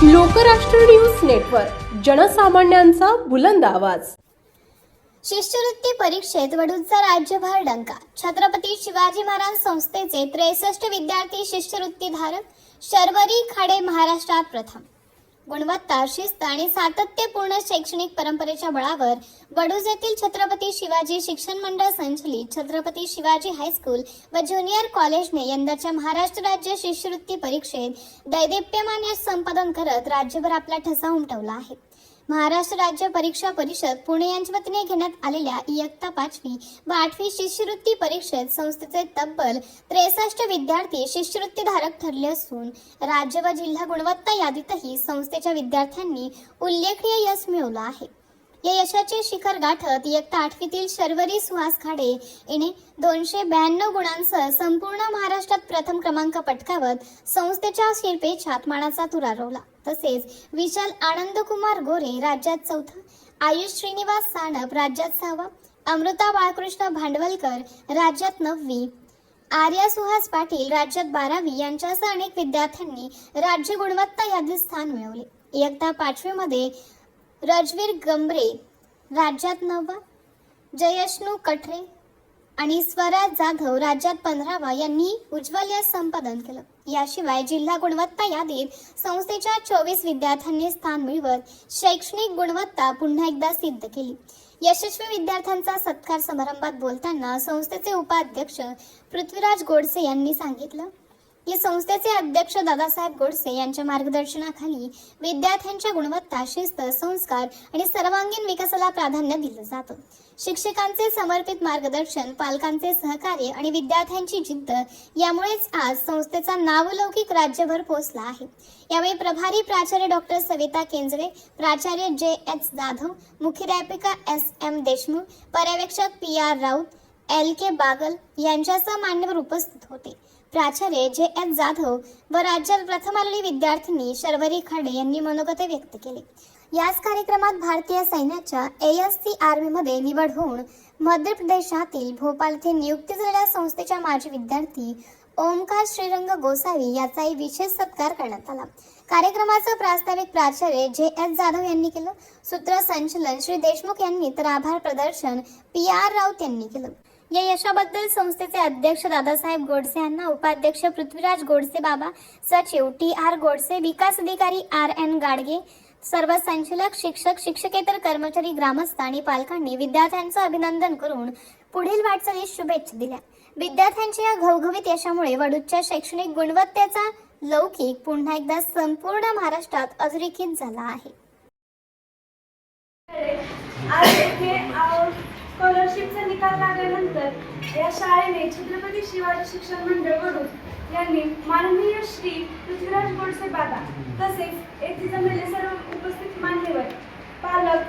Lokrashtra news network, जनसामान्यांचा बुलंद आवाज। शिष्यवृत्ती परीक्षेत वडूचा राज्यभर डंका। छत्रपती शिवाजी महाराज संस्थेचे 63 विद्यार्थी शिष्यवृत्ती धारक। शर्वरी खाडे महाराष्ट्रात प्रथम। गुणवत्ता, शिस्त आणि सातत्यपूर्ण शैक्षणिक परंपरेच्या बळावर वडूज येथील छत्रपती शिवाजी शिक्षण मंडळ संचलित छत्रपती शिवाजी हायस्कूल व ज्युनियर कॉलेजने यंदाच्या महाराष्ट्र राज्य शिष्यवृत्ती परीक्षेत दैदिप्यमान यश संपादन करत राज्यभर आपला ठसा उमटवला आहे। महाराष्ट्र राज्य परीक्षा परिषद पुणे यांच्या वतीने घेण्यात आलेल्या इयत्ता 5वी व 8वी शिष्यवृत्ती परीक्षेत संस्थेचे तब्बल 63 विद्यार्थी शिष्यवृत्ती धारक ठरले असून राज्य व जिल्हा गुणवत्ता यादीतही संस्थेच्या विद्यार्थ्यांनी उल्लेखनीय यश मिळवलं आहे। या यशाचे शिखर गाठत इयत्ता 8वीतील शर्वरी सुहास खाडे हिने 292 गुणांसह संपूर्ण महाराष्ट्रात प्रथम क्रमांक पटकावत संस्थेच्या शिल्पेछात मानाचा तुरा रोवला। तसेच विशाल आनंद कुमार गोरे राज्यात 4था, आयुष श्रीनिवास सानप राज्यात 6वा, अमृता बाळकृष्ण भांडवलकर राज्यात 9वी, आर्या सुहास पाटील राज्यात 12वी यांच्यासह अनेक विद्यार्थ्यांनी राज्य गुणवत्ता यादीत स्थान मिळवले। इयत्ता 5वी मध्ये रजवीर गंभरे राज्यात 9वा, जयष्णू कठरे आणि स्वराज जाधव राज्यात 15वा यांनी उज्ज्वल यश संपादन केलं। याशिवाय जिल्हा गुणवत्ता यादीत संस्थेच्या 24 विद्यार्थ्यांनी स्थान मिळवत शैक्षणिक गुणवत्ता पुन्हा एकदा सिद्ध केली। यशस्वी विद्यार्थ्यांचा सत्कार समारंभात बोलताना संस्थेचे उपाध्यक्ष पृथ्वीराज गोडसे यांनी सांगितलं की संस्थेचे अध्यक्ष दादासाहेब गोडसे यांच्या मार्गदर्शनाखाली विद्यार्थ्यांच्या गुणवत्ता, शिस्त, संस्कार आणि सर्वांगीण विकासाला प्राधान्य दिलं जातं। शिक्षकांचे समर्पित मार्गदर्शन, पालकांचे सहकार्य आणि विद्यार्थ्यांची जिद्द यामुळेच आज संस्थेचा नावलौकिक राज्यभर पोहोचला आहे। यावेळी प्रभारी प्राचार्य डॉक्टर सविता केंजरे, प्राचार्य JH जाधव, मुख्याध्यापिका SM देशमुख, पर्यवेक्षक PR राऊत, LK बागल यांच्यासह मान्यवर उपस्थित होते। प्राचार्य JH जाधव व राज्यात प्रथम आलेली विद्यार्थिनी शर्वरी खाडे यांनी मनोगत व्यक्त केले। याच कार्यक्रमात भारतीय सैन्याच्या ASC आर्मीमध्ये निवड होऊन मध्य प्रदेशातील भोपाळ येथे नियुक्ती झालेल्या संस्थेच्या माजी विद्यार्थी ओमकार श्रीरंग गोसावी याचाही विशेष सत्कार करण्यात आला। कार्यक्रमाचं प्रास्ताविक प्राचार्य JH जाधव यांनी केलं। सूत्रसंचलन श्री देशमुख यांनी तर आभार प्रदर्शन PR राऊत यांनी केलं। या यशाबद्दल संस्थेचे अध्यक्ष दादासाहेब गोडसे यांना उपाध्यक्ष पृथ्वीराज गोडसे बाबा, सचिव TR गोडसे, विकास अधिकारी RN गाडगे, सर्व संचालक, शिक्षक, शिक्षकेतर कर्मचारी, ग्रामस्थ आणि पालकांनी विद्यार्थ्यांचं अभिनंदन करून पुढील वाटचालीस शुभेच्छा दिल्या। विद्यार्थ्यांच्या या घवघवीत यशामुळे वडूच्या शैक्षणिक गुणवत्तेचा लौकिक पुन्हा एकदा संपूर्ण महाराष्ट्रात अधोरेखित झाला आहे। स्कॉलरशिपचा निकाल लागल्यानंतर या शाळेने छत्रपती शिवाजी शिक्षण मंडळ वडूज यांनी माननीय श्री पृथ्वीराज गोडसे बाबा तसेच येथे जमलेले सर्व उपस्थित मान्यवर, पालक,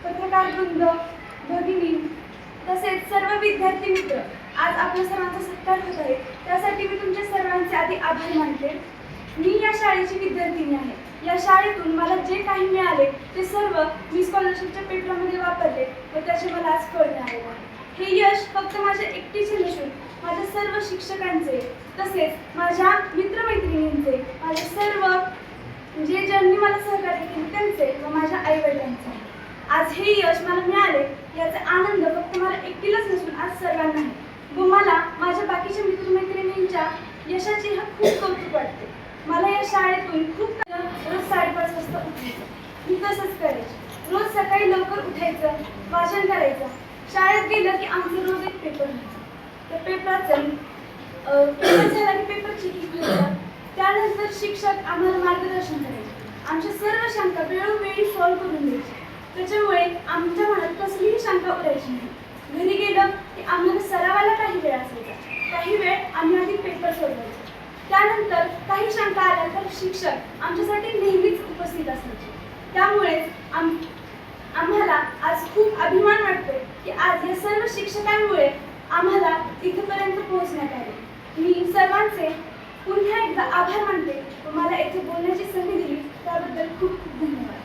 पत्रकार वृंद, भगिनी तसेच सर्व विद्यार्थी मित्र आज आपल्या सर्वांचा सत्कार होत आहे। त्यासाठी मी तुमच्या सर्वांचे आधी आभार मानते। मी या शाळेची विद्यार्थिनी आहे। या शाळेतून मला जे काही मिळाले ते सर्व मी स्कॉलरशिपच्या पेपरामध्ये वापरले व त्याचे मला आज फळ मिळाले आहे। हे यश फक्त माझ्या एकटीचे नसून माझ्या सर्व शिक्षकांचे तसेच माझ्या मित्रमैत्रिणींचे, माझे सर्व ज्यांनी मला सहकार्य केले त्यांचे व माझ्या आईवडिलांचे। आज हे यश मला मिळाले याचा आनंद फक्त मला एकटीलाच नसून आज सर्वांना आहे व मला माझ्या बाकीच्या मित्रमैत्रिणींच्या यशाचे खूप कौतुक वाटते। मला या शाळेतून खूप रोज 5:30 वाजता उठायचं, मी तसंच करायचे। रोज सकाळी लवकर उठायचं, वाचन करायचं। शाळेत गेलं की आमचं रोज एक पेपर व्हायचा। त्या पेपराचं पेपर झाला की पेपर चेकिंग व्हायचं। त्यानंतर शिक्षक आम्हाला मार्गदर्शन करायचे, आमच्या सर्व शंका वेळोवेळी सॉल्व्ह करून द्यायचे। त्याच्यामुळे आमच्या मनात कसलीही शंका उरायची नाही। घरी गेलं की आम्हाला सरावाला काही वेळ असायचा, काही वेळ आम्ही आधी पेपर सोडवायचो। त्यानंतर काही शंका आल्या तर शिक्षक आमच्यासाठी नेहमीच उपस्थित असायचे। त्यामुळे आम्हाला आज खूप अभिमान वाटतो की आज या सर्व शिक्षकांमुळे आम्हाला इथपर्यंत पोहोचण्यात आले। मी सर्वांचे पुन्हा एकदा आभार मानते व मला येथे बोलण्याची संधी दिली त्याबद्दल खूप खूप धन्यवाद।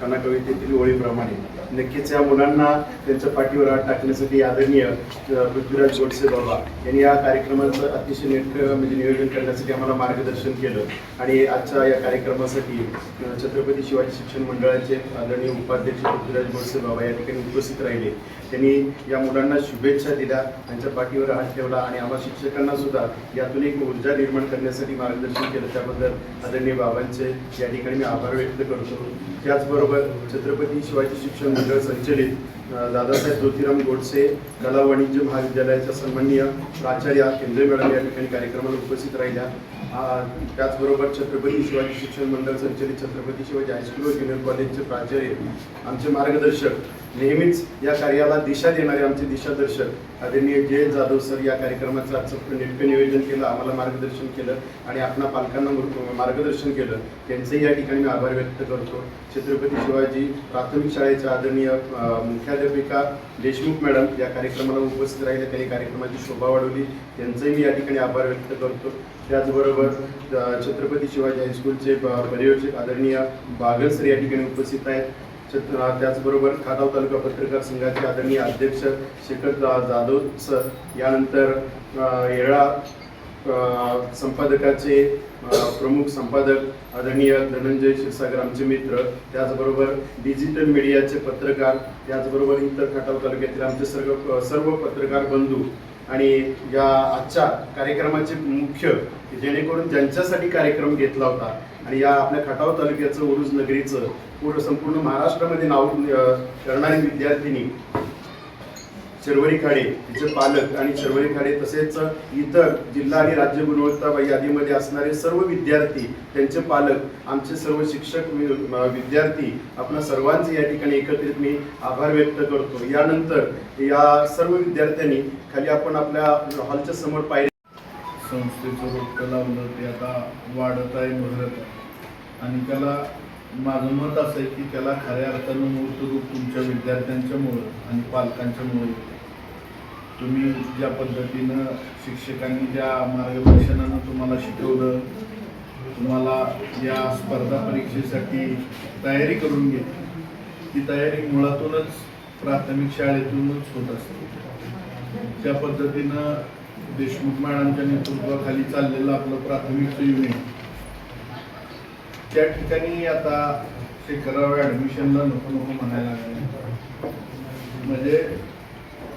कवितेतील ओळीप्रमाणे नक्कीच या मुलांना त्यांच्या पाठीवर हात टाकण्यासाठी आदरणीय पृथ्वीराज गोडसे बाबा यांनी या कार्यक्रमाचं अतिशय नेटकं म्हणजे नियोजन करण्यासाठी आम्हाला मार्गदर्शन केलं आणि आजच्या या कार्यक्रमासाठी छत्रपती शिवाजी शिक्षण मंडळाचे आदरणीय उपाध्यक्ष पृथ्वीराज गोडसे बाबा या ठिकाणी उपस्थित राहिले. त्यांनी या मुलांना शुभेच्छा दिल्या, त्यांच्या पाठीवर हात ठेवला आणि आम्हा शिक्षकांना सुद्धा यातून एक ऊर्जा निर्माण करण्यासाठी मार्गदर्शन केलं. त्याबद्दल आदरणीय बाबांचे या ठिकाणी मी आभार व्यक्त करतो. त्याचबरोबर छत्रपती शिवाजी शिक्षण मंडळ संचलित दादासाहेब ज्योतिराम गोडसे कला वाणिज्य महाविद्यालयाच्या सन्माननीय प्राचार्य केंद्रे मॅडम या ठिकाणी कार्यक्रमाला उपस्थित राहिल्या. त्याचबरोबर छत्रपती शिवाजी शिक्षण मंडळ संचलित छत्रपती शिवाजी हायस्कूल व ज्युनियर कॉलेजचे प्राचार्य आमचे मार्गदर्शक नेहमीच या कार्याला दिशा देणारे आमचे दिशादर्शक आदरणीय जे जाधव सर या कार्यक्रमाचं आजचं नेटकं नियोजन केलं, आम्हाला मार्गदर्शन केलं आणि आपल्या पालकांना मार्गदर्शन केलं, त्यांचेही या ठिकाणी मी आभार व्यक्त करतो. छत्रपती शिवाजी प्राथमिक शाळेच्या आदरणीय मुख्याध्यापिका देशमुख मॅडम या कार्यक्रमाला उपस्थित राहिले, त्यांनी कार्यक्रमाची शोभा वाढवली, त्यांचंही मी या ठिकाणी आभार व्यक्त करतो. त्याचबरोबर छत्रपती शिवाजी हायस्कूलचे पर्यवेक्षक आदरणीय बागल सर या ठिकाणी उपस्थित आहेत. त्याचबरोबर खाटाव तालुका पत्रकार संघाचे आदरणीय अध्यक्ष शेखर जाधव सर, यानंतर येरळा संपादकाचे प्रमुख संपादक आदरणीय धनंजय क्षीरसागर आमचे मित्र, त्याचबरोबर डिजिटल मीडियाचे पत्रकार, त्याचबरोबर इतर खटाव तालुक्यातील आमचे सर्व पत्रकार बंधू आणि या आजच्या कार्यक्रमाचे मुख्य जेणेकरून ज्यांच्यासाठी कार्यक्रम घेतला होता आणि या आपल्या खटाव तालुक्याचं उरुज नगरीचं संपूर्ण महाराष्ट्रामध्ये नाव करणारी विद्यार्थिनी शर्वरी खाडे, तिचे पालक आणि शर्वरी खाडे तसेच इतर जिल्हा आणि राज्य गुणवत्ता यादीमध्ये असणारे सर्व विद्यार्थी, त्यांचे पालक, आमचे सर्व शिक्षक विद्यार्थी, आपल्या सर्वांचे या ठिकाणी एकत्रित मी आभार व्यक्त करतो. यानंतर या सर्व विद्यार्थ्यांनी खाली आपण आपल्या हॉलच्या समोर पाहिजे संस्थेचं रोपटं लावलं ते आता वाढत आहे, बहरत आहे आणि त्याला माझं मत असं आहे की त्याला खऱ्या अर्थानं मूर्त रूप तुमच्या विद्यार्थ्यांच्यामुळं आणि पालकांच्यामुळे तुम्ही ज्या पद्धतीनं शिक्षकांनी ज्या मार्गदर्शनानं तुम्हाला शिकवलं, तुम्हाला या स्पर्धा परीक्षेसाठी तयारी करून घेतली, ती तयारी मुळातूनच प्राथमिक शाळेतूनच होत असते. त्या पद्धतीनं देशमुख मॅडमच्या नेतृत्वाखाली चाललेलं आपलं प्राथमिकचं युनिट त्या ठिकाणी आता ते करावं ॲडमिशनला नको म्हणायला लागले. म्हणजे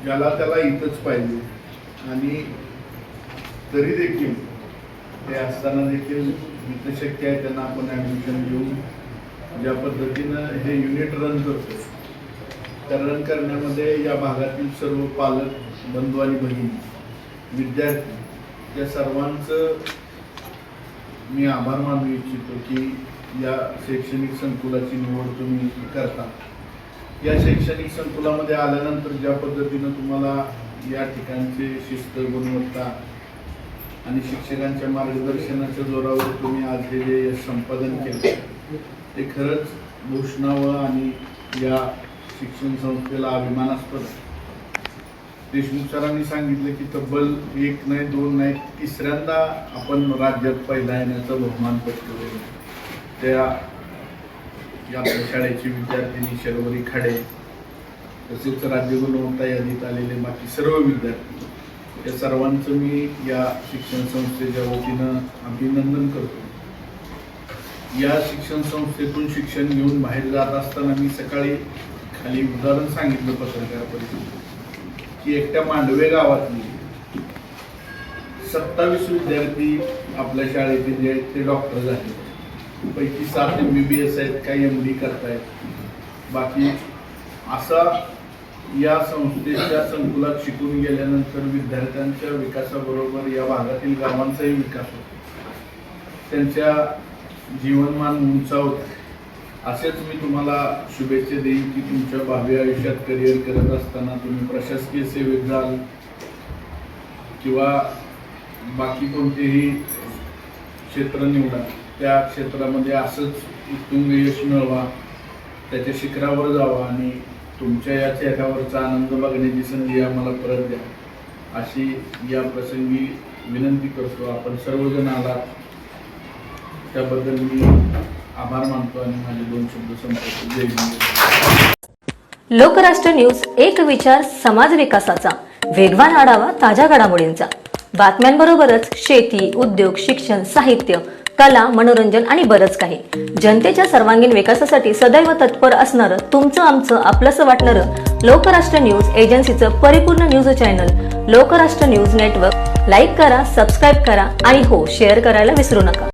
ज्याला त्याला इथंच पाहिजे आणि तरी देखील ते असताना देखील इथं शक्य आहे त्यांना आपण ॲडमिशन देऊन ज्या पद्धतीनं हे युनिट रन करतो त्या रन करण्यामध्ये या भागातील सर्व पालक बंधू आणि भगिनी, विद्यार्थी या सर्वांचं मी आभार मानू इच्छितो की या शैक्षणिक संकुलाची निवड तुम्ही करता. या शैक्षणिक संकुलामध्ये आल्यानंतर ज्या पद्धतीनं तुम्हाला या ठिकाणचे शिस्त, गुणवत्ता आणि शिक्षकांच्या मार्गदर्शनाच्या जोरावर तुम्ही आज हे जे यश संपादन केलं ते खरंच भूषणावं आणि या शिक्षण संस्थेला अभिमानास्पद. देशमुख सरांनी सांगितलं की तब्बल 1 नाही 2 नाही 3ऱ्यांदा आपण राज्यात पहिला येण्याचा बहुमान पटकवला. त्या आपल्या शाळेची विद्यार्थिनी शर्वरी खाडे तसेच राज्य गुणवत्ता यादीत आलेले बाकी सर्व विद्यार्थी या सर्वांचं मी या शिक्षण संस्थेच्या वतीनं अभिनंदन करतो. या शिक्षण संस्थेतून शिक्षण घेऊन बाहेर जात असताना मी सकाळी खाली उदाहरण सांगितलं पत्रकार परिषदेत की एकट्या मांडवे गावातली 27 विद्यार्थी आपल्या शाळेतील जे आहेत ते डॉक्टर झाले, पैकी 7 MBBS आहेत, काही MD करतायत. बाकी असा या संस्थेच्या संकुलात शिकून गेल्यानंतर विद्यार्थ्यांच्या विकासाबरोबर या भागातील गावांचाही विकास होतो, त्यांच्या जीवनमान उंचावतं. असेच मी तुम्हाला शुभेच्छा देईन की तुमच्या भावी आयुष्यात करिअर करत असताना तुम्ही प्रशासकीय सेवेत जाल किंवा बाकी कोणतेही क्षेत्र निवडा, त्या क्षेत्रामध्ये असंच उत्तुंग यश मिळवा, त्याच्या शिखरावर जावा आणि तुमच्या या चेहऱ्यावरचा आनंद बघण्याची संधी आम्हाला परत द्या अशी या प्रसंगी विनंती करतो. आपण सर्वजण आलात त्याबद्दल मी आभार मानतो आणि माझे 2 शब्द संपवतो. जय हिंद. लोकराष्ट्र न्यूज, एक विचार समाज विकासाचा, वेगवान आढावा ताज्या घडामोडींचा, बातम्यांबरोबरच शेती, उद्योग, शिक्षण, साहित्य, कला, मनोरंजन आणि बरंच काही. जनतेच्या सर्वांगीण विकासासाठी सदैव तत्पर असणारं, तुमचं आमचं आपलंसं वाटणारं लोकराष्ट्र न्यूज एजन्सीचं परिपूर्ण news channel Lokrashtra news network like करा, सबस्क्राईब करा आणि हो, शेअर करायला विसरू नका.